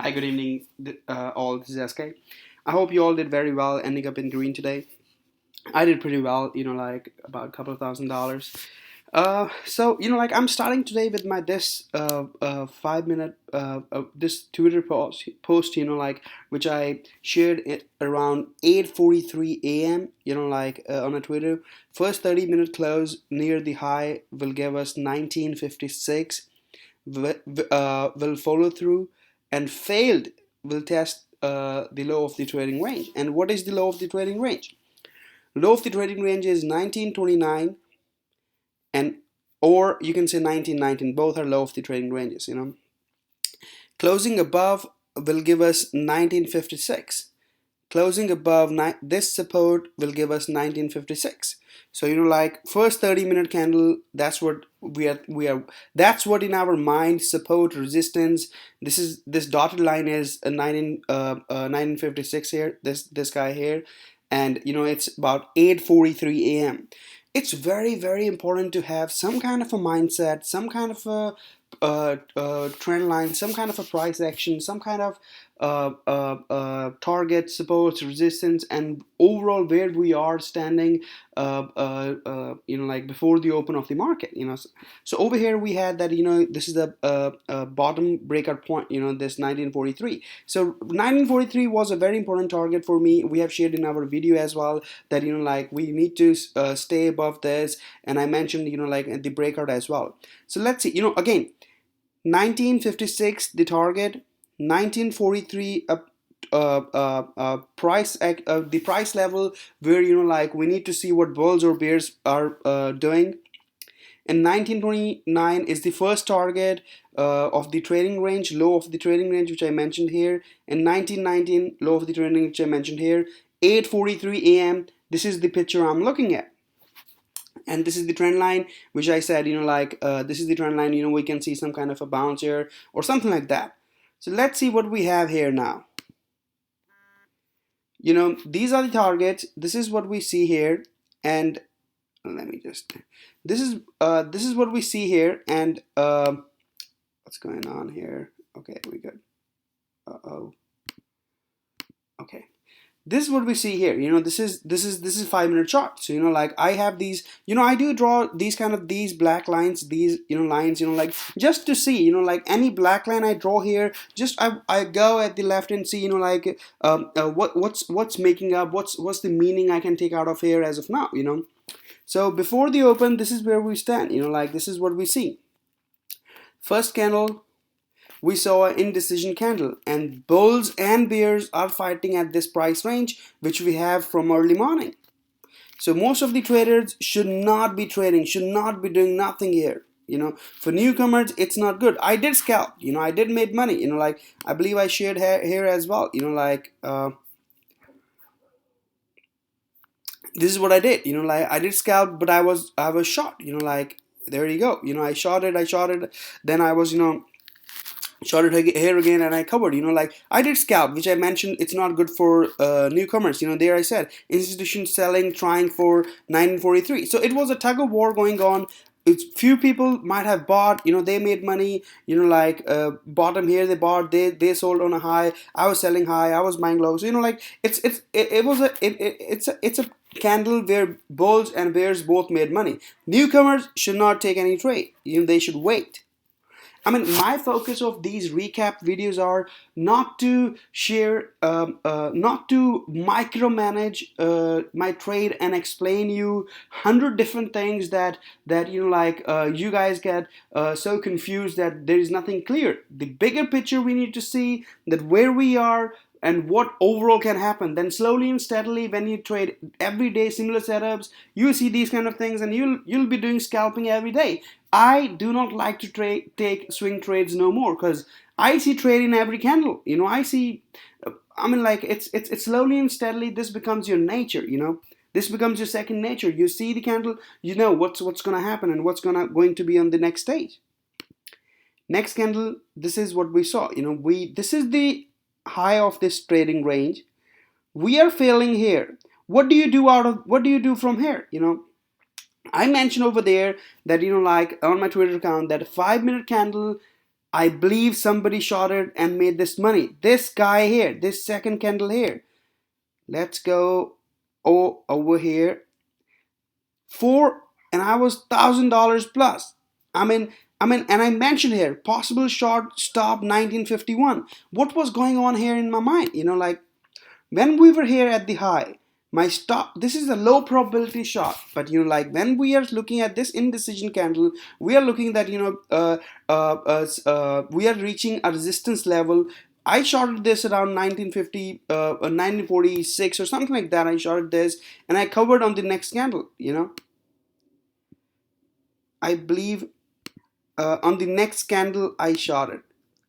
Hi, good evening, all. This is SK. I hope you all did very well ending up in green today. I did pretty well, like about a couple of $1,000s. Like I'm starting today with my this 5 minute this Twitter post, like which I shared it around 8:43 a.m. On a Twitter. First 30-minute close near the high will give us 1956. Will follow through, and failed will test the low of the trading range. And what is the low of the trading range? Low of the trading range is 1929, and or you can say 1919. Both are low of the trading ranges. Closing above will give us 1956. Closing above this support will give us 1956. So like first 30-minute candle, that's what we are that's what in our mind support, resistance. This dotted line is a 1956 here, this guy here. And it's about 8:43 a.m. It's very, very important to have some kind of a mindset, some kind of a trend line, some kind of a price action, some kind of target, support, resistance, and overall where we are standing, like before the open of the market. So over here we had that, this is the bottom breakout point, this 1943. So 1943 was a very important target for me. We have shared in our video as well that, like we need to stay above this, and I mentioned, like the breakout as well. So let's see, again, 1956 the target, 1943 the price level where like we need to see what bulls or bears are doing. And 1929 is the first target of the trading range, low of the trading range, which I mentioned here. And 1919, low of the trading range, which I mentioned here. 8:43 a.m. This is the picture I'm looking at. And this is the trend line, which I said, this is the trend line. We can see some kind of a bounce here or something like that. So let's see what we have here now. These are the targets. This is what we see here. And let me just, this is what we see here. And what's going on here? Okay, we good. Uh-oh. Okay. This is what we see here. This is 5-minute chart. So like I have these, I do draw these kind of these black lines, these lines, like just to see, like any black line I draw here, just I go at the left and see, like what's making up, what's the meaning I can take out of here as of now. So before the open, this is where we stand. Like this is what we see. First candle, we saw an indecision candle, and bulls and bears are fighting at this price range, which we have from early morning. So most of the traders should not be trading, should not be doing nothing here. For newcomers, it's not good. I did scalp, I did make money, like I believe I shared here as well, this is what I did, like I did scalp, but I was short, like there you go, I shot it, then I was, shorted here again, and I covered, like I did scalp, which I mentioned it's not good for newcomers. There I said institution selling, trying for 1943. So it was a tug of war going on. It's few people might have bought, they made money, like bottom here they bought, they sold on a high, I was selling high, I was buying low. So like it's a candle where bulls and bears both made money. Newcomers should not take any trade, they should wait. I mean, my focus of these recap videos are not to share, not to micromanage my trade and explain you 100 different things that you guys get so confused that there is nothing clear. The bigger picture we need to see, that where we are and what overall can happen. Then slowly and steadily, when you trade every day similar setups, you see these kind of things, and you'll be doing scalping every day. I do not like to take swing trades no more, because I see trade in every candle. I see. I mean, like it's slowly and steadily this becomes your nature. This becomes your second nature. You see the candle, you know what's going to happen and what's going to be on the next stage. Next candle, this is what we saw. This is the high of this trading range. We are failing here. What do you do from here? I mentioned over there that like on my Twitter account that a 5-minute candle I believe somebody shorted and made this money. This guy here, this second candle here. Let's go over here. Four, and I was $1,000 plus. I mean, and I mentioned here possible short stop 1951. What was going on here in my mind? Like when we were here at the high, my stop, this is a low probability shot, but like when we are looking at this indecision candle, we are looking that we are reaching a resistance level. I shorted this around 1950 1946 or something like that. I shorted this and I covered on the next candle. I believe on the next candle I shorted.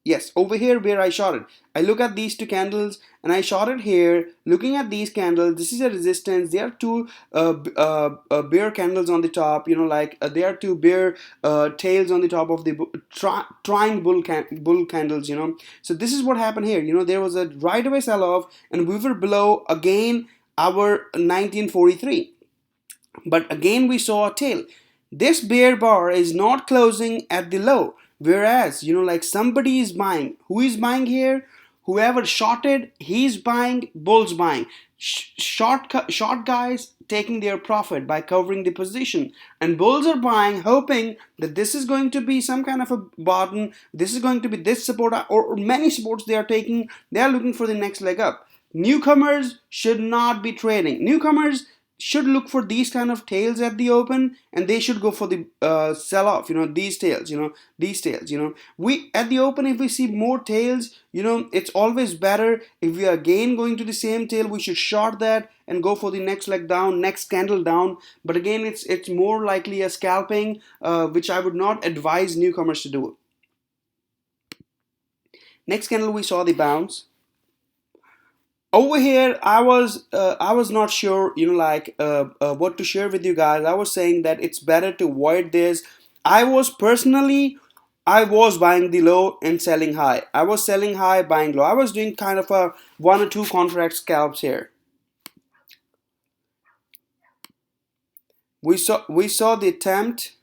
Yes, over here where I shorted. I look at these two candles and I shorted here. Looking at these candles, this is a resistance. There are two bear candles on the top. Like there are two bear tails on the top of the trying bull candles. So this is what happened here. There was a right away sell off, and we were below again our 1943. But again we saw a tail. This bear bar is not closing at the low, whereas like somebody is buying. Who is buying here? Whoever shorted, he's buying. Bulls buying. Short guys taking their profit by covering the position, and bulls are buying, hoping that this is going to be some kind of a bottom. This is going to be this support, or many supports they are taking. They are looking for the next leg up. Newcomers should not be trading. Newcomers should look for these kind of tails at the open, and they should go for the sell off. These tails. These tails. We at the open, if we see more tails, it's always better. If we are again going to the same tail, we should short that and go for the next leg down, next candle down. But again, it's more likely a scalping, which I would not advise newcomers to do. Next candle, we saw the bounce. Over here I was not sure like what to share with you guys. I was saying that it's better to avoid this. I was buying the low and selling high. I was selling high, buying low. I was doing kind of a one or two contract scalps here. We saw the attempt.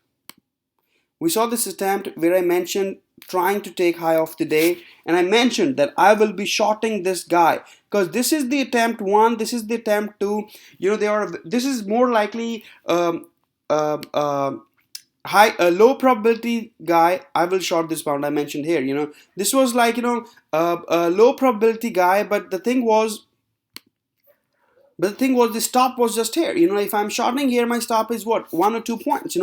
We saw this attempt where I mentioned trying to take high of the day, and I mentioned that I will be shorting this guy because this is the attempt one, this is the attempt two. This is more likely high low probability guy. I will short this pound I mentioned here. This was like a low probability guy, but the thing was the stop was just here. If I'm shorting here, my stop is what, 1 or 2 points.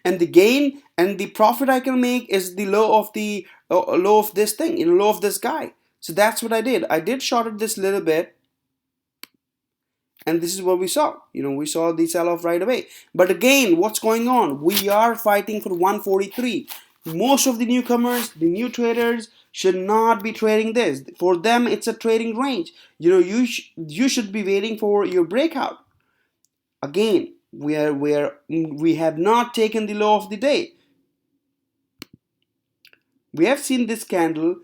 And the gain and the profit I can make is the low of this thing, low of this guy. So that's what I did. I did shorted this little bit, and this is what we saw. We saw the sell off right away. But again, what's going on? We are fighting for 143. Most of the newcomers, the new traders, should not be trading this. For them, it's a trading range. You should be waiting for your breakout. Again, we have not taken the low of the day. We have seen this candle.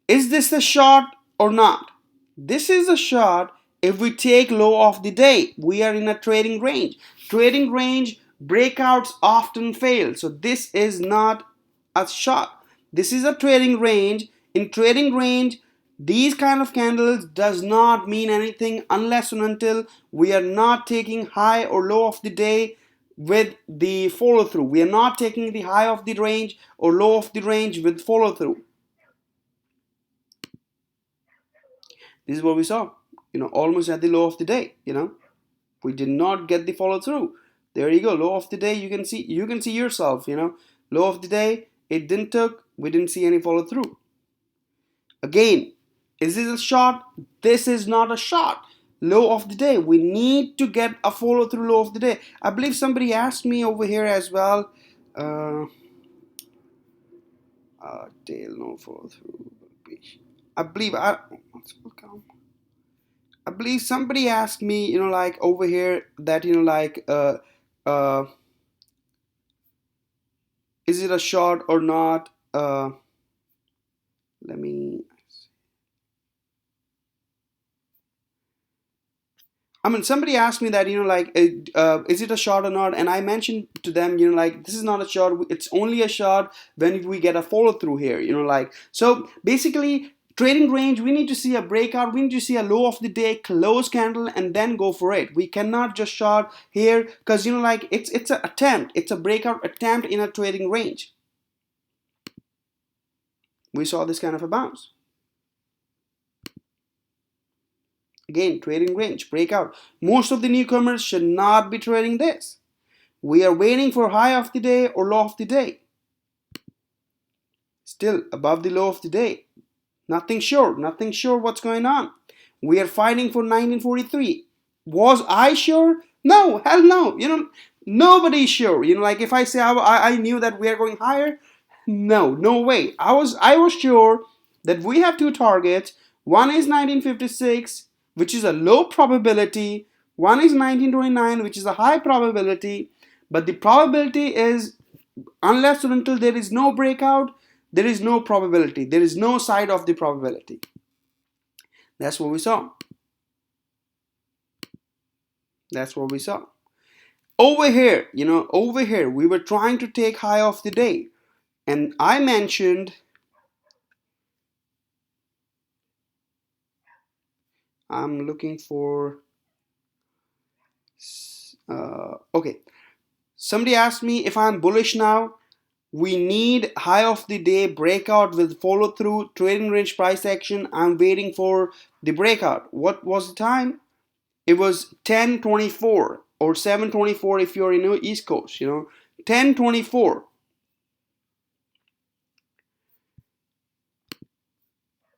Is this a short or not? This is a short. If we take low of the day, we are in a trading range. Trading range breakouts often fail. So this is not a short. This is a trading range. In trading range, these kind of candles does not mean anything unless and until we are not taking high or low of the day with the follow through. We are not taking the high of the range or low of the range with follow through. This is what we saw. Almost at the low of the day. We did not get the follow through. There you go. Low of the day. You can see yourself. Low of the day. It didn't took. We didn't see any follow through. Again, is this a shot? This is not a shot. Low of the day. We need to get a follow through low of the day. I believe somebody asked me over here as well. Tail no follow through. I believe somebody asked me, like over here that is it a short or not? Let me. I mean, somebody asked me that, like, is it a short or not? And I mentioned to them, like, this is not a short. It's only a short when we get a follow through here, like. So basically, trading range, we need to see a breakout. We need to see a low of the day, close candle, and then go for it. We cannot just short here because, like, it's an attempt. It's a breakout attempt in a trading range. We saw this kind of a bounce. Again, trading range, breakout. Most of the newcomers should not be trading this. We are waiting for high of the day or low of the day. Still above the low of the day. Nothing sure what's going on. We are fighting for 1943. Was I sure? No, hell no. Nobody's sure. Like if I say I knew that we are going higher, no way. I was sure that we have two targets. One is 1956, which is a low probability. One is 1929, which is a high probability. But the probability is, unless or until there is no breakout, there is no probability. There is no side of the probability. That's what we saw. That's what we saw. Over here, we were trying to take high of the day. And I mentioned, I'm looking for, okay. Somebody asked me if I'm bullish now. We need high of the day breakout with follow through trading range price action. I'm waiting for the breakout. What was the time? It was 10:24 or 7:24 if you're in the East Coast, 10:24.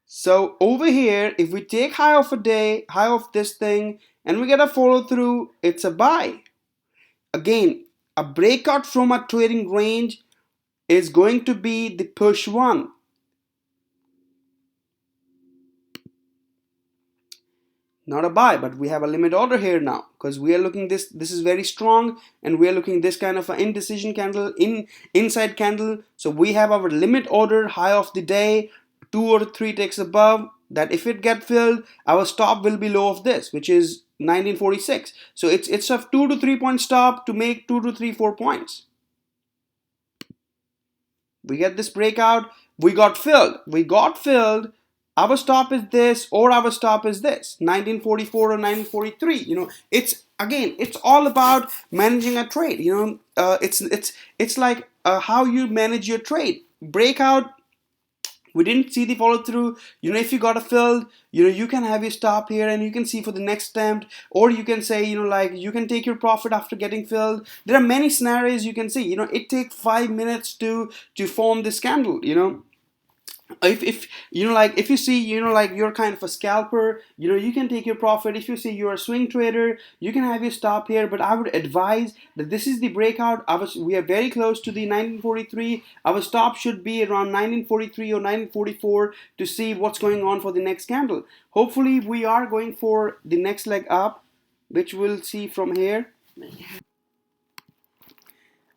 So over here, if we take high of a day, high of this thing, and we get a follow through, it's a buy. Again, a breakout from a trading range is going to be the push one. Not a buy, but we have a limit order here now because we are looking this is very strong, and we are looking this kind of an indecision candle, inside candle. So we have our limit order high of the day, 2 or 3 ticks above, that if it get filled, our stop will be low of this, which is 1946. So it's a 2 to 3 point stop to make 2 to 3 4 points. We get this breakout, we got filled. Our stop is this, or our stop is this, 1944 or 1943. It's all about managing a trade. It's like how you manage your trade. Breakout, we didn't see the follow through. If you got a filled, you can have your stop here and you can see for the next attempt, or you can say, like you can take your profit after getting filled. There are many scenarios you can see. It takes 5 minutes to form this candle. If if you see, like you're kind of a scalper, you can take your profit. If you see you're a swing trader, you can have your stop here, but I would advise that this is the breakout. We are very close to the 1943. Our stop should be around 1943 or 1944 to see what's going on for the next candle. Hopefully we are going for the next leg up, which we'll see from here.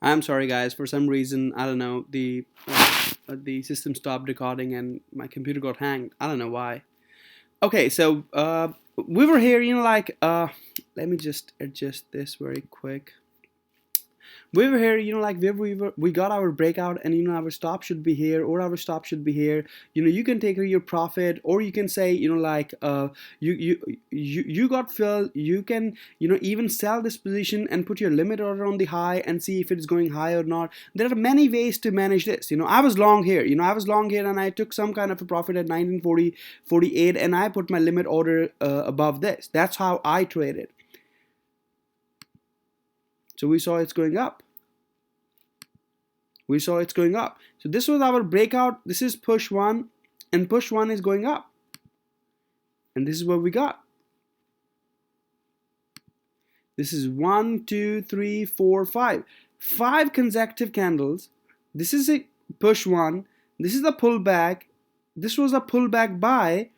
I'm sorry guys, for some reason, I don't know, the system stopped recording and my computer got hanged. I don't know why. Okay, so we were here, let me just adjust this very quick. We were here, like we got our breakout, and our stop should be here, or our stop should be here. You can take your profit, or you can say, like you got filled. You can even sell this position and put your limit order on the high and see if it's going high or not. There are many ways to manage this. I was long here. And I took some kind of a profit at 1948, and I put my limit order above this. That's how I traded. So we saw it's going up. So this was our breakout. This is push one, and push one is going up. And this is what we got. This is 1, 2, 3, 4, 5. 5 consecutive candles. This is a push one. This is a pullback. This was a pullback buy.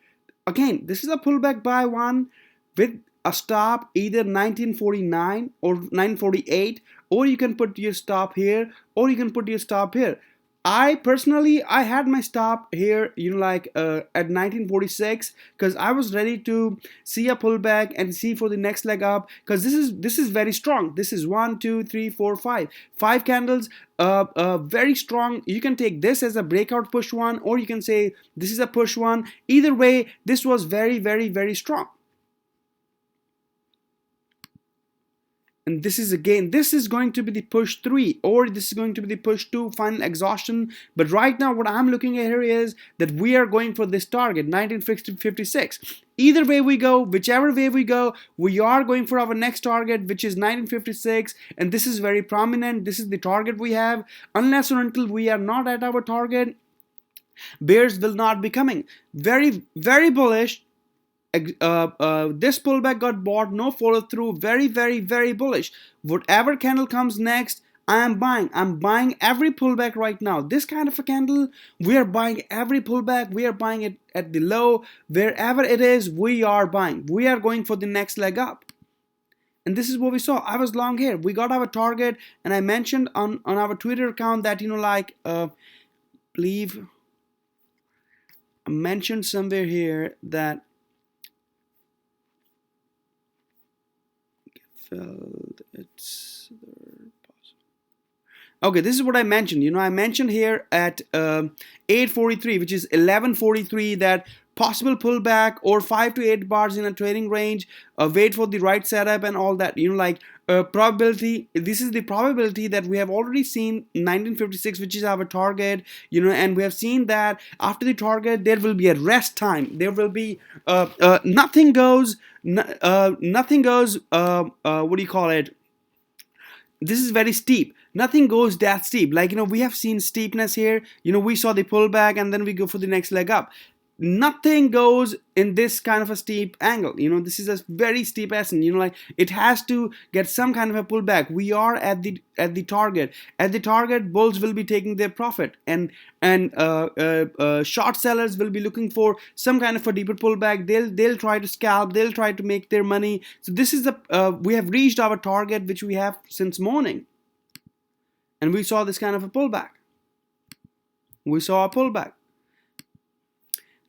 Again, this is a pullback buy one with a stop either 1949 or 948, or you can put your stop here, or you can put your stop here. I personally, I had my stop here, at 1946, because I was ready to see a pullback and see for the next leg up, because this is very strong. This is one, two, three, four, five candles, very strong. You can take this as a breakout push one, or you can say this is a push one. Either way, this was very, very, very strong. And this is going to be the push 3, or this is going to be the push 2, final exhaustion. But right now what I'm looking at here is that we are going for this target 1956. Either way we go, whichever way we go, we are going for our next target, which is 1956, and this is very prominent. This is the target we have. Unless or until we are not at our target, bears will not be coming. Very, very bullish. This pullback got bought, no follow through, very, very, very bullish. Whatever candle comes next, I am buying. I'm buying every pullback right now. This kind of a candle, we are buying every pullback. We are buying it at the low. Wherever it is, we are buying. We are going for the next leg up. And this is what we saw. I was long here. We got our target, and I mentioned on our Twitter account that, believe I mentioned somewhere here that it's okay. This is what I mentioned. I mentioned here at 8:43, which is 11:43, that possible pullback or 5 to 8 bars in a trading range. Wait for the right setup and all that. Probability. This is the probability that we have already seen 1956, which is our target. And we have seen that after the target there will be a rest time. There will be nothing goes. Nothing goes. What do you call it? This is very steep. Nothing goes that steep. We have seen steepness here. We saw the pullback and then we go for the next leg up. Nothing goes in this kind of a steep angle. This is a very steep ascent. It has to get some kind of a pullback. We are at the target. At the target, bulls will be taking their profit, and short sellers will be looking for some kind of a deeper pullback. They'll try to scalp. They'll try to make their money. So this is we have reached our target, which we have since morning, and we saw this kind of a pullback. We saw a pullback.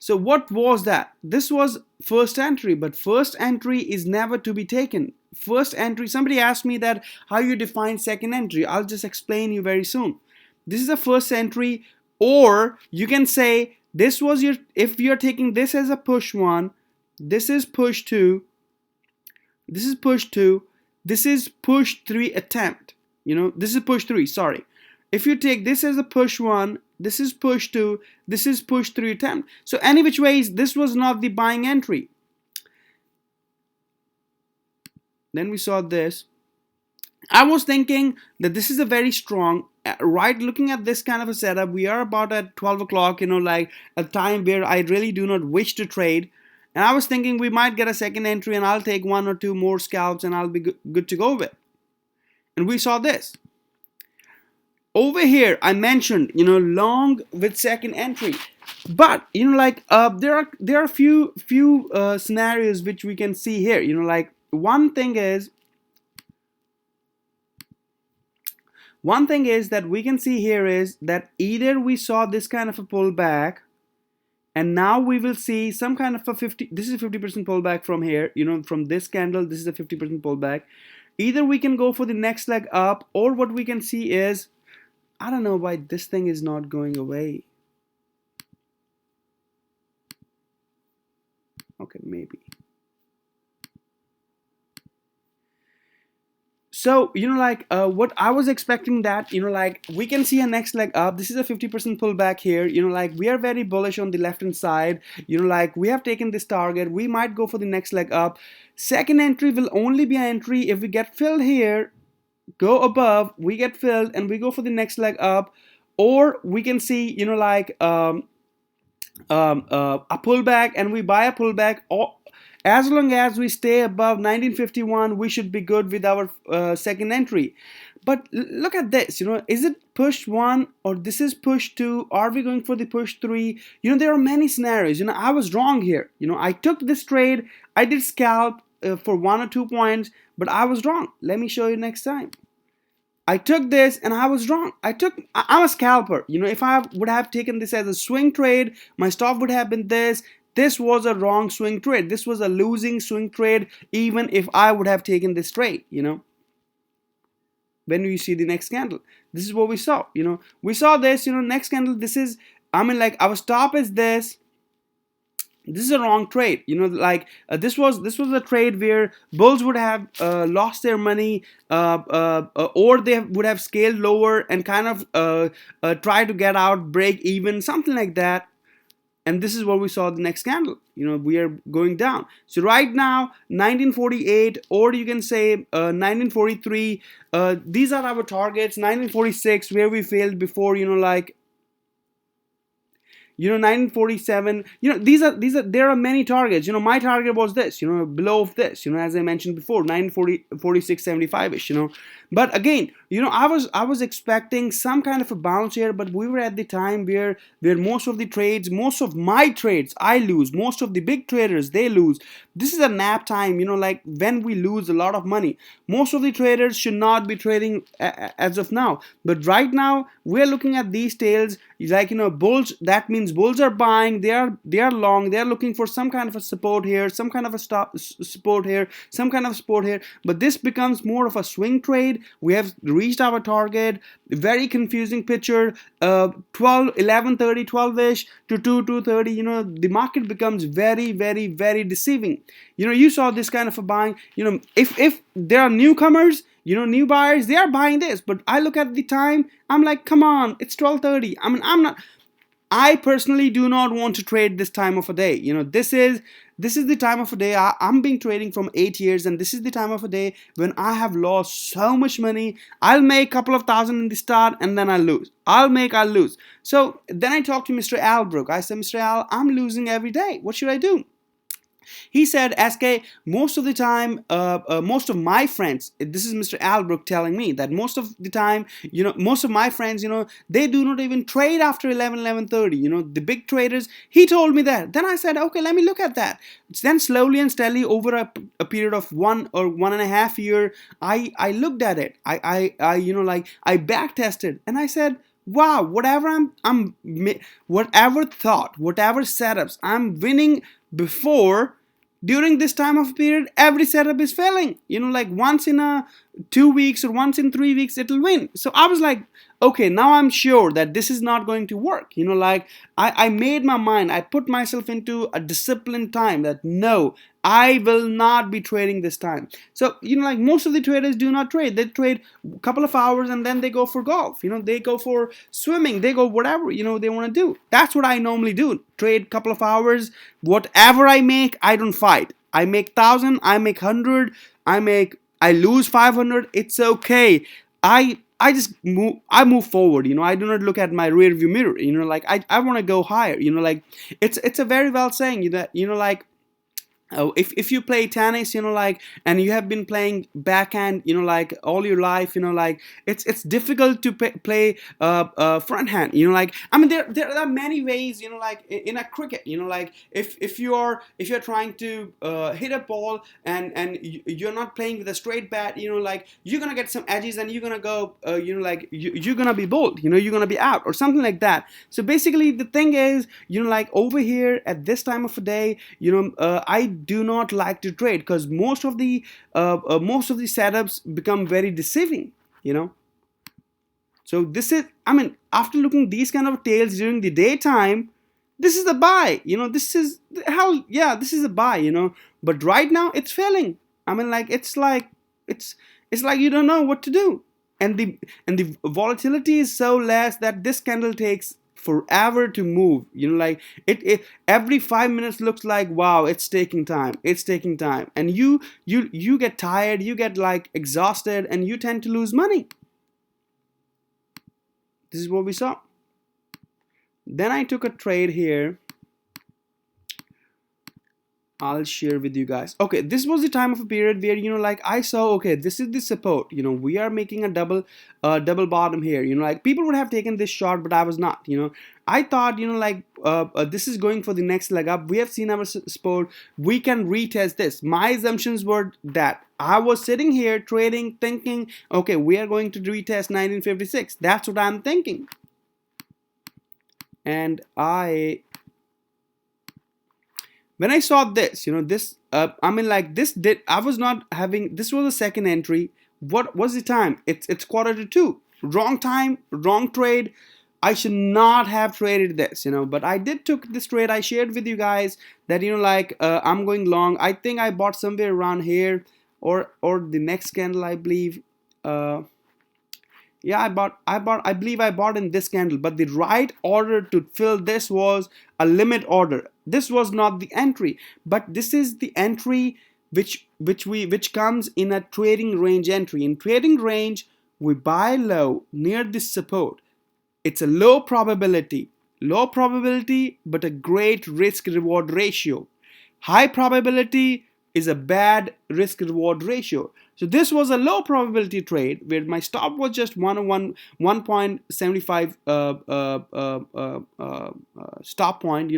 So what was that? This was first entry, but first entry is never to be taken. First entry, somebody asked me that how you define second entry. I'll just explain you very soon. This is a first entry, or you can say this was if you're taking this as a push 1, this is push 2, this is push 2, this is push 3 attempt. This is push 3, sorry. If you take this as a push 1, this is push 2, this is push 3 attempt. So any which ways, this was not the buying entry. Then we saw this. I was thinking that this is a very strong, right, looking at this kind of a setup, we are about at 12 o'clock, like a time where I really do not wish to trade. And I was thinking we might get a second entry and I'll take 1 or 2 more scalps and I'll be good to go with. And we saw this. Over here, I mentioned, long with second entry, but there are few scenarios which we can see here. One thing is that we can see here is that either we saw this kind of a pullback, and now we will see some kind of a 50. This is a 50% pullback from here. From this candle, this is a 50% pullback. Either we can go for the next leg up, or what we can see is, I don't know why this thing is not going away. Okay, maybe. So, what I was expecting that, we can see a next leg up. This is a 50% pullback here. We are very bullish on the left-hand side. We have taken this target. We might go for the next leg up. Second entry will only be an entry if we get filled here, go above, we get filled, and we go for the next leg up. Or we can see, a pullback, and we buy a pullback. Or as long as we stay above 1951, we should be good with our second entry. But look at this, is it push 1 or this is push 2? Are we going for the push 3? There are many scenarios. I was wrong here. I took this trade, I did scalp for 1 or 2 points, but I was wrong. Let me show you next time. I took this and I was wrong. I'm a scalper. If I would have taken this as a swing trade, my stop would have been this. This was a wrong swing trade. This was a losing swing trade, even if I would have taken this trade. When we see the next candle, this is what we saw. We saw this. Next candle. This is. Like our stop is this. This is a wrong trade. This was a trade where bulls would have lost their money, or they would have scaled lower and kind of try to get out, break even, something like that. And this is what we saw the next candle. We are going down. So right now, 1948, or you can say 1943. These are our targets. 1946, where we failed before. 1947. These are there are many targets. My target was this. Below of this. As I mentioned before, 946.75 ish. But again, I was expecting some kind of a bounce here, but we were at the time where most of the trades, most of my trades, I lose. Most of the big traders, they lose. This is a nap time. Like when we lose a lot of money. Most of the traders should not be trading as of now. But right now, we're looking at these tails. Like bulls. That means bulls are buying. They are long. They are looking for some kind of a support here, some kind of a support here, some kind of support here. But this becomes more of a swing trade. We have reached our target. Very confusing picture. 11:30, 12ish to 2:30. The market becomes very, very, very deceiving. You saw this kind of a buying. If there are newcomers, new buyers, they are buying this. But I look at the time, I'm like, come on, it's 12:30. I personally do not want to trade this time of a day. This is the time of a day. I'm been trading from 8 years, and this is the time of a day when I have lost so much money. I'll make a couple of thousand in the start, and then I'll lose. I'll lose. So then I talked to Mr. Albrook. I said, Mr. Al, I'm losing every day. What should I do? He said, SK, most of the time, most of my friends, this is Mr. Albrook telling me that most of the time, most of my friends, they do not even trade after 11:30. The big traders, he told me that. Then I said, okay, let me look at that. Then slowly and steadily over a period of 1 or 1.5 year, I looked at it. I back tested, and I said, wow, whatever whatever thought, whatever setups I'm winning before, during this time of period, every setup is failing. Like once in 2 weeks or once in 3 weeks, it'll win. So I was like, okay, now I'm sure that this is not going to work. I made my mind. I put myself into a disciplined time that no, I will not be trading this time. So, like most of the traders do not trade. They trade a couple of hours and then they go for golf. They go for swimming. They go whatever, they want to do. That's what I normally do. Trade a couple of hours. Whatever I make, I don't fight. I make 1,000. I make 100. I lose 500. It's okay. I just move forward. I do not look at my rear view mirror. Like I want to go higher. Like it's a very well saying that like if you play tennis, and you have been playing backhand, like all your life, like it's difficult to play front hand, like there are many ways, like in a cricket, like if you're trying to hit a ball and you're not playing with a straight bat, like you're gonna get some edges and you're gonna go, like you're gonna be bowled, you're gonna be out or something like that. So basically the thing is, like over here at this time of the day, I do not like to trade because most of the setups become very deceiving. So this is, after looking these kind of tails during the daytime, this is a buy. This is hell yeah, this is a buy. But right now it's failing. It's like you don't know what to do, and the volatility is so less that this candle takes forever to move. Like it every 5 minutes looks like, wow, it's taking time, and you get tired, you get like exhausted, and you tend to lose money. This is what we saw. Then I took a trade here. I'll share with you guys. Okay, this was the time of a period where like I saw, okay, this is the support. We are making a double bottom here. Like people would have taken this short, but I was not. I thought, like this is going for the next leg up. We have seen our support. We can retest this. My assumptions were that I was sitting here trading, thinking, okay, we are going to retest 1956. That's what I'm thinking. And when I saw this, this, I mean, like I was not having, this was a second entry. What was the time? It's quarter to 2. Wrong time, wrong trade. I should not have traded this, but I did took this trade. I shared with you guys that, like, I'm going long. I think I bought somewhere around here or the next candle, I believe. Yeah, I believe I bought in this candle, but the right order to fill this was a limit order. This was not the entry, but this is the entry which comes in a trading range entry. In trading range, we buy low near this support. It's a low probability, but a great risk reward ratio. High probability is a bad risk reward ratio. So this was a low probability trade where my stop was just 1.75 stop point,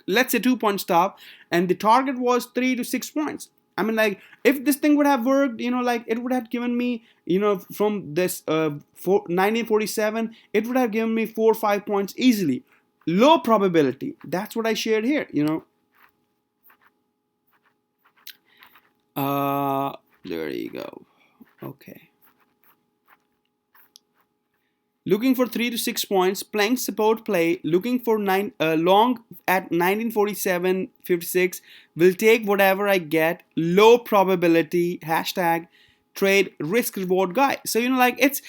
let's say 2-point stop, and the target was 3 to 6 points. I mean, like, if this thing would have worked, like, it would have given me, from this 1947, it would have given me 4 or 5 points easily. Low probability. That's what I shared here, There you go. Okay. Looking for 3 to 6 points, playing support play, looking for long at 1947.56. Will take whatever I get. Low probability. Hashtag trade risk reward guy. So like it's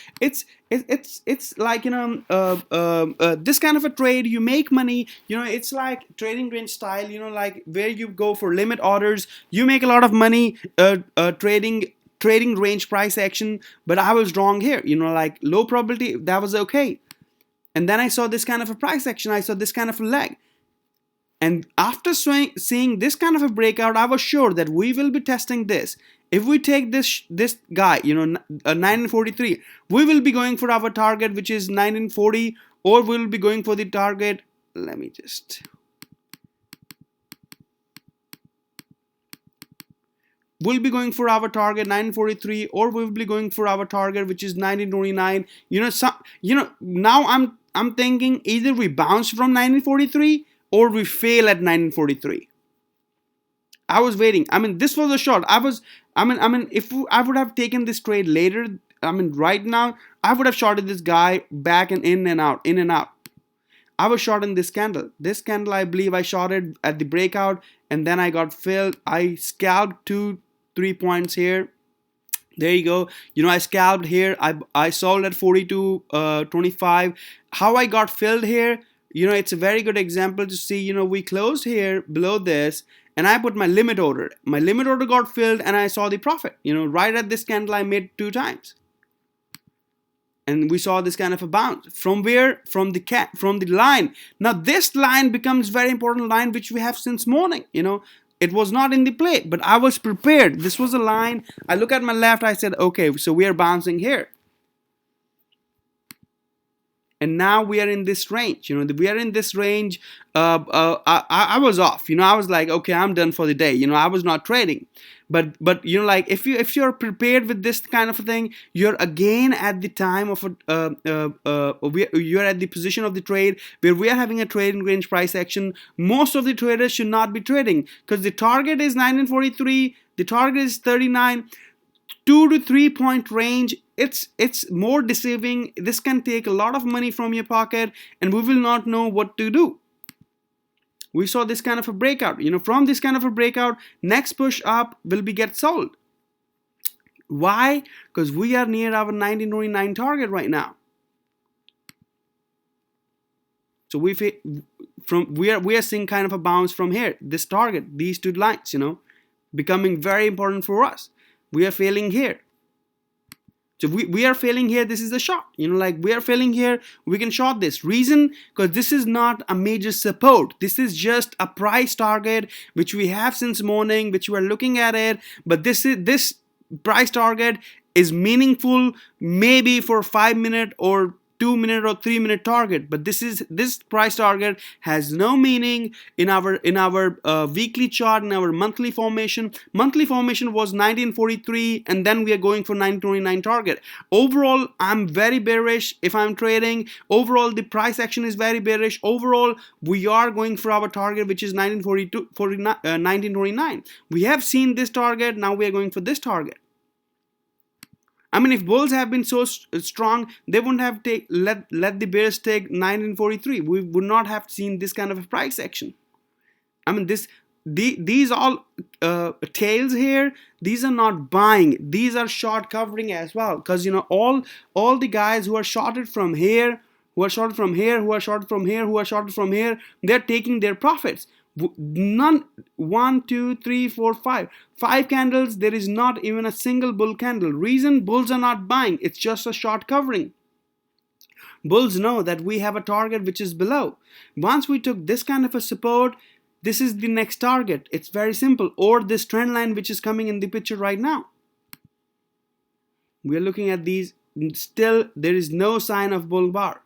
like this kind of a trade, you make money. It's like trading range style. Like where you go for limit orders, you make a lot of money. Trading range price action, but I was wrong here. Like low probability, that was okay. And then I saw this kind of a price action. I saw this kind of a leg. And after seeing this kind of a breakout, I was sure that we will be testing this. If we take this guy, 1943, we will be going for our target, which is 1940, or we'll be going for the target. Let me just. We'll be going for our target 943, or we'll be going for our target, which is 1929. Now I'm thinking either we bounce from 1943 or we fail at 1943. I was waiting. I mean, this was a short. If I would have taken this trade later, right now, I would have shorted this guy back and in and out. I was shorting this candle. This candle, I believe I shorted at the breakout, and then I got filled. I scalped 2-3 points here. There you go. I scalped here. I sold at 42.25. How I got filled here, it's a very good example to see. We closed here below this, and I put my limit order. My limit order got filled, and I saw the profit. Right at this candle, I made 2 times. And we saw this kind of a bounce. From where? From the line. Now this line becomes very important line, which we have since morning. It was not in the play, but I was prepared. This was a line. I look at my left. I said, okay, so we are bouncing here. And now we are in this range. We are in this range. I was off. I was like, okay, I'm done for the day. I was not trading. But like if you're prepared with this kind of a thing, you're again at the time of you're at the position of the trade where we are having a trading range price action. Most of the traders should not be trading because the target is 1943. The target is 39. 2 to 3 point range. It's more deceiving. This can take a lot of money from your pocket, and we will not know what to do. We saw this kind of a breakout. From this kind of a breakout, next push up will be get sold. Why? Because we are near our 1929 target right now. So we are seeing kind of a bounce from here. This target, these 2 lines, becoming very important for us. We are failing here. So we are failing here. This is a short. Like we are failing here. We can short this. Reason? Because this is not a major support. This is just a price target which we have since morning, which we are looking at it. But this price target is meaningful maybe for 5 minutes or 2-minute or 3-minute target, but this price target has no meaning in our weekly chart, in our monthly formation. Monthly formation was 1943, and then we are going for 929 target. Overall, I'm very bearish if I'm trading. Overall, the price action is very bearish. Overall, we are going for our target, which is 1929. We have seen this target, now we are going for this target. I mean, if bulls have been so strong, they wouldn't have let the bears take 1943. We would not have seen this kind of a price action. I mean, these all tails here, these are not buying. These are short covering as well, because all the guys who are shorted from here, who are shorted from here, who are shorted from here, who are shorted from here, they're taking their profits. None, 1, 2, 3, 4, 5 candles, there is not even a single bull candle. Reason, bulls are not buying, it's just a short covering. Bulls know that we have a target which is below. Once we took this kind of a support, this is the next target. It's very simple. Or this trend line which is coming in the picture right now. We are looking at these. Still, there is no sign of bull bar.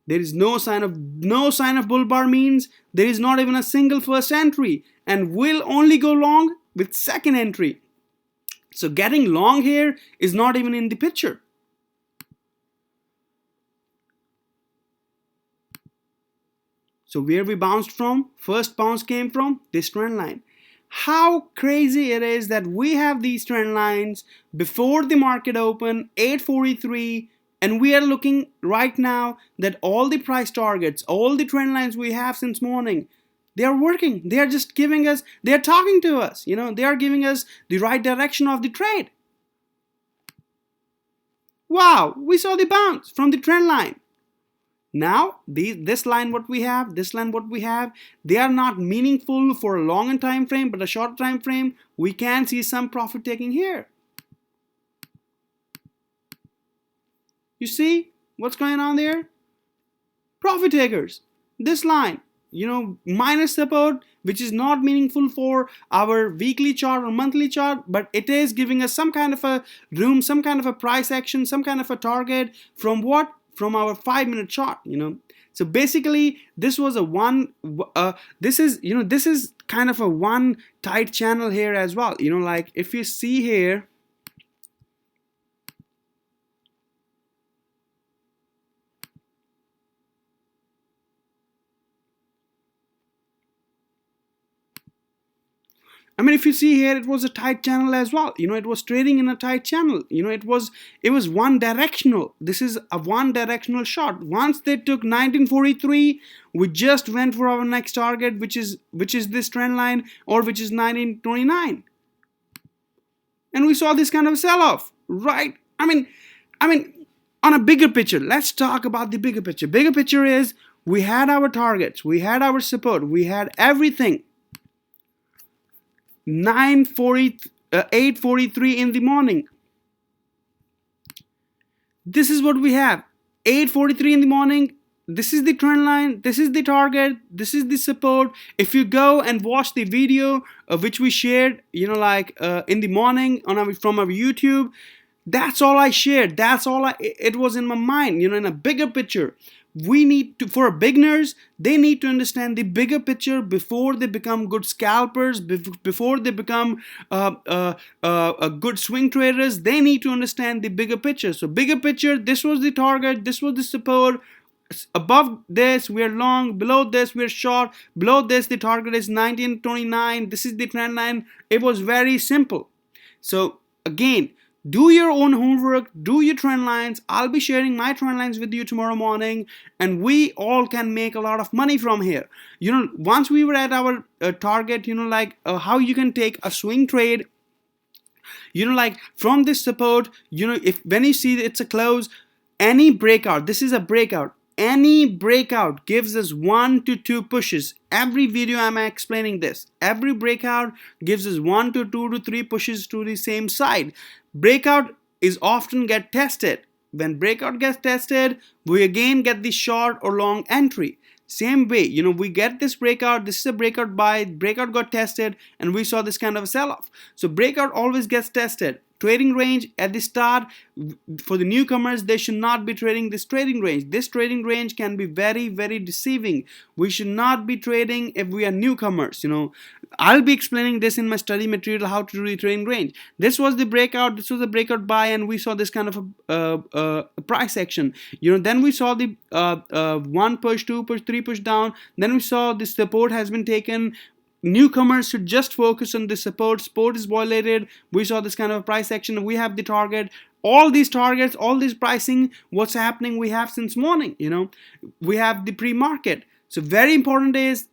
There is no sign of bull bar means there is not even a single first entry, and we'll only go long with second entry. So getting long here is not even in the picture. So where we bounced from, first bounce came from this trend line. How crazy it is that we have these trend lines before the market open, 843, and we are looking right now that all the price targets, all the trend lines we have since morning, they are working. They are just giving us, they are talking to us, they are giving us the right direction of the trade. Wow, we saw the bounce from the trend line. Now, this line what we have, this line what we have, they are not meaningful for a long time frame, but a short time frame, we can see some profit taking here. You see what's going on there? Profit takers. This line, minus support, which is not meaningful for our weekly chart or monthly chart, but it is giving us some kind of a room, some kind of a price action, some kind of a target from what? From our 5-minute chart, So basically, this was this is kind of a one tight channel here as well. Like if you see here, I mean, if you see here, it was a tight channel as well. It was trading in a tight channel. It was one directional. This is a one directional shot. Once they took 1943, we just went for our next target, which is this trend line, or which is 1929. And we saw this kind of sell-off, right? I mean, on a bigger picture, let's talk about the bigger picture. Bigger picture is we had our targets, we had our support, we had everything. 8:43 in the morning. This is what we have. 8:43 in the morning. This is the trend line. This is the target. This is the support. If you go and watch the video which we shared, in the morning from our YouTube, that's all I shared. That's all it was in my mind. In a bigger picture. We need to, for beginners, they need to understand the bigger picture before they become good scalpers, before they become good swing traders. They need to understand the bigger picture. So bigger picture, this was the target, this was the support. Above this, we're long. Below this, we're short. Below this, the target is 1929. This is the trend line. It was very simple. So again, do your own homework, do your trend lines. I'll be sharing my trend lines with you tomorrow morning, and we all can make a lot of money from here. Once we were at our target, how you can take a swing trade, like from this support, when you see it's a close, any breakout, this is a breakout. Any breakout gives us 1 to 2 pushes. Every video I'm explaining this. Every breakout gives us 1 to 2 to 3 pushes to the same side. Breakout is often get tested. When breakout gets tested, we again get the short or long entry. Same way, we get this breakout. This is a breakout buy. Breakout got tested, and we saw this kind of a sell-off. So breakout always gets tested. trading range at the start. For the newcomers, they should not be trading this trading range. This trading range can be very, very deceiving. We should not be trading if we are newcomers. I'll be explaining this in my study material, how to do the trading range. This was the breakout. This was a breakout buy, and we saw this kind of a price action. Then we saw the one push, two push, three push down. Then we saw the support has been taken. Newcomers should just focus on the support. Support is violated. We saw this kind of price action. We have the target. All these targets, all this pricing, what's happening, we have since morning. We have the pre-market. So very important is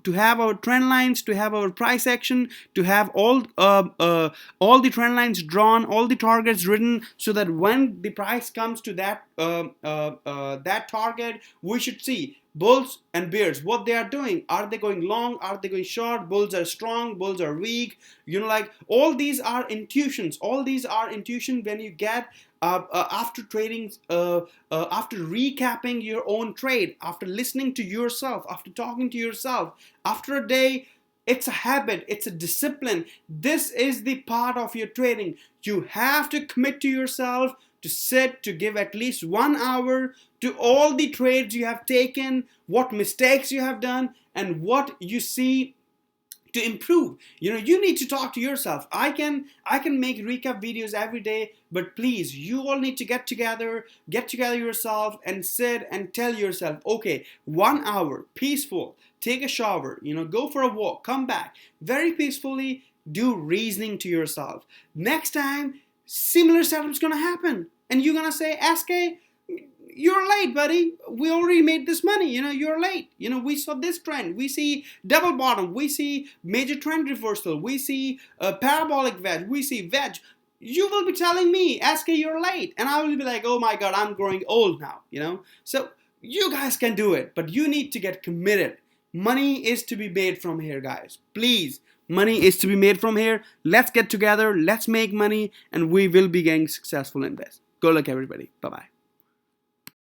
to have our trend lines, to have our price action, to have all the trend lines drawn, all the targets written, so that when the price comes to that that target, we should see bulls and bears, what they are doing. Are they going long? Are they going short? Bulls are strong, bulls are weak. Like all these are intuitions. All these are intuition when you get after trading, after recapping your own trade, after listening to yourself, after talking to yourself, after a day. It's a habit, it's a discipline. This is the part of your trading. You have to commit to yourself to sit, to give at least 1 hour to all the trades you have taken, what mistakes you have done, and what you see to improve. You need to talk to yourself. I can make recap videos every day, but please, you all need to get together yourself and sit and tell yourself, okay, 1 hour, peaceful, take a shower, go for a walk, come back, very peacefully, do reasoning to yourself. Next time, similar setup's gonna happen, and you're gonna say, SK, you're late, buddy. We already made this money. You're late. We saw this trend. We see double bottom. We see major trend reversal. We see a parabolic wedge. We see wedge. You will be telling me, SK, you're late. And I will be like, oh my God, I'm growing old now, So you guys can do it, but you need to get committed. Money is to be made from here, guys. Please. Money is to be made from here. Let's get together. Let's make money, and we will be getting successful in this. Good luck, everybody. Bye-bye.